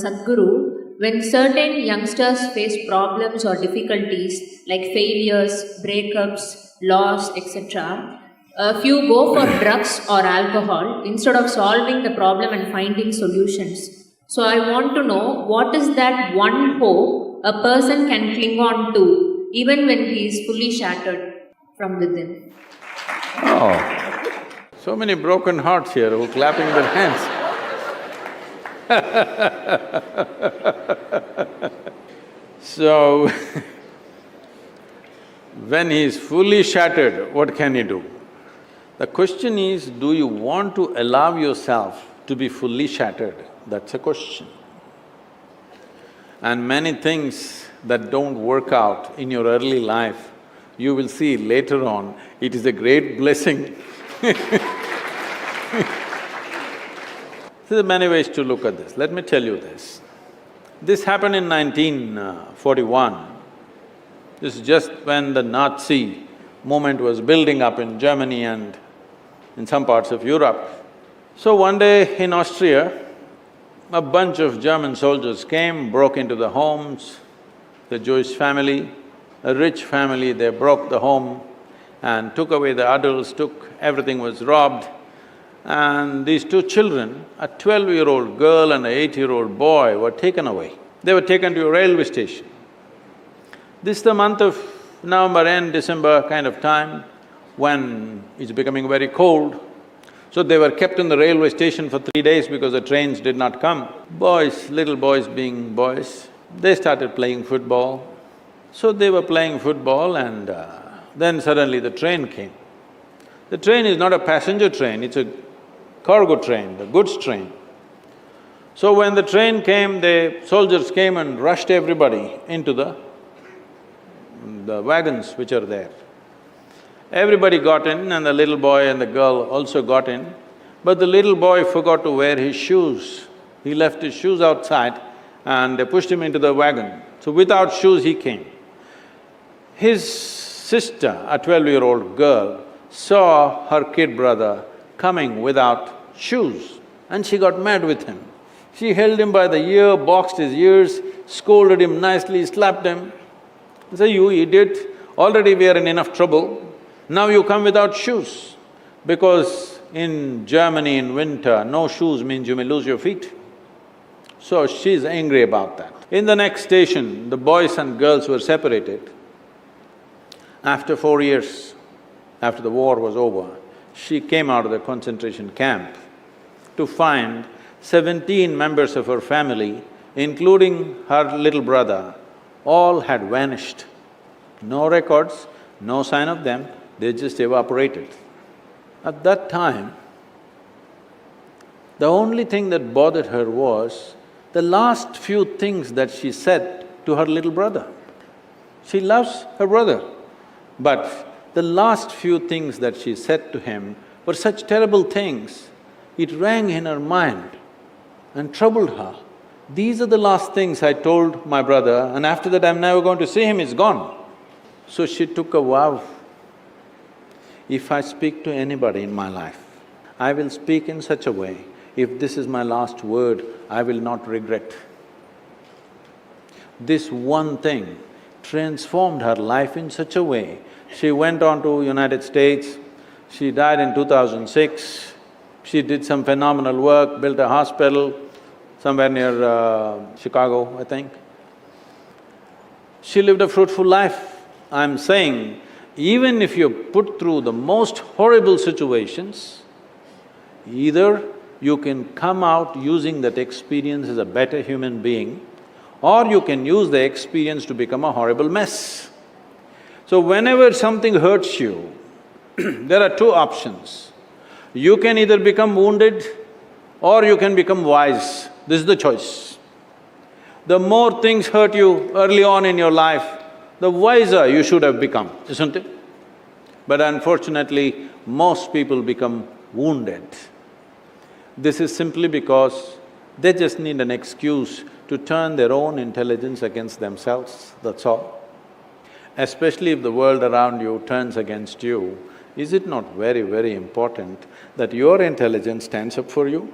Sadhguru, when certain youngsters face problems or difficulties like failures, breakups, loss, etc., a few go for drugs or alcohol instead of solving the problem and finding solutions. So, I want to know what is that one hope a person can cling on to even when he is fully shattered from within? Oh, so many broken hearts here who are clapping their hands. So, when he is fully shattered, what can he do? The question is, do you want to allow yourself to be fully shattered? That's a question. And many things that don't work out in your early life, you will see later on, it is a great blessing. There are many ways to look at this. Let me tell you this. This happened in 1941. This is just when the Nazi movement was building up in Germany and in some parts of Europe. So one day in Austria, a bunch of German soldiers came, broke into the homes, the Jewish family, a rich family, they broke the home and took away the adults, everything was robbed. And these two children, a 12-year-old girl and an 8-year-old boy were taken away. They were taken to a railway station. This is the month of November end, December kind of time, when it's becoming very cold. So they were kept in the railway station for 3 days because the trains did not come. Boys, little boys being boys, they started playing football. So they were playing football and then suddenly the train came. The train is not a passenger train, it's a cargo train, the goods train. So when the train came, the soldiers came and rushed everybody into the wagons which are there. Everybody got in and the little boy and the girl also got in, but the little boy forgot to wear his shoes. He left his shoes outside and they pushed him into the wagon. So without shoes he came. His sister, a 12-year-old girl, saw her kid brother coming without shoes and she got mad with him. She held him by the ear, boxed his ears, scolded him nicely, slapped him. Say, "You idiot, already we are in enough trouble, now you come without shoes." Because in Germany in winter, no shoes means you may lose your feet. So she's angry about that. In the next station, the boys and girls were separated. After 4 years, after the war was over, she came out of the concentration camp to find 17 members of her family, including her little brother, all had vanished. No records, no sign of them, they just evaporated. At that time, the only thing that bothered her was the last few things that she said to her little brother. She loves her brother, but the last few things that she said to him were such terrible things, it rang in her mind and troubled her. These are the last things I told my brother and after that I'm never going to see him, he's gone. So she took a vow, if I speak to anybody in my life, I will speak in such a way, if this is my last word, I will not regret. This one thing transformed her life in such a way. She went on to United States, she died in 2006, she did some phenomenal work, built a hospital somewhere near Chicago, I think. She lived a fruitful life. I'm saying, even if you're put through the most horrible situations, either you can come out using that experience as a better human being, or you can use the experience to become a horrible mess. So whenever something hurts you, there are two options. You can either become wounded or you can become wise. This is the choice. The more things hurt you early on in your life, the wiser you should have become, isn't it? But unfortunately, most people become wounded. This is simply because they just need an excuse to turn their own intelligence against themselves, that's all. Especially if the world around you turns against you, is it not very, very important that your intelligence stands up for you?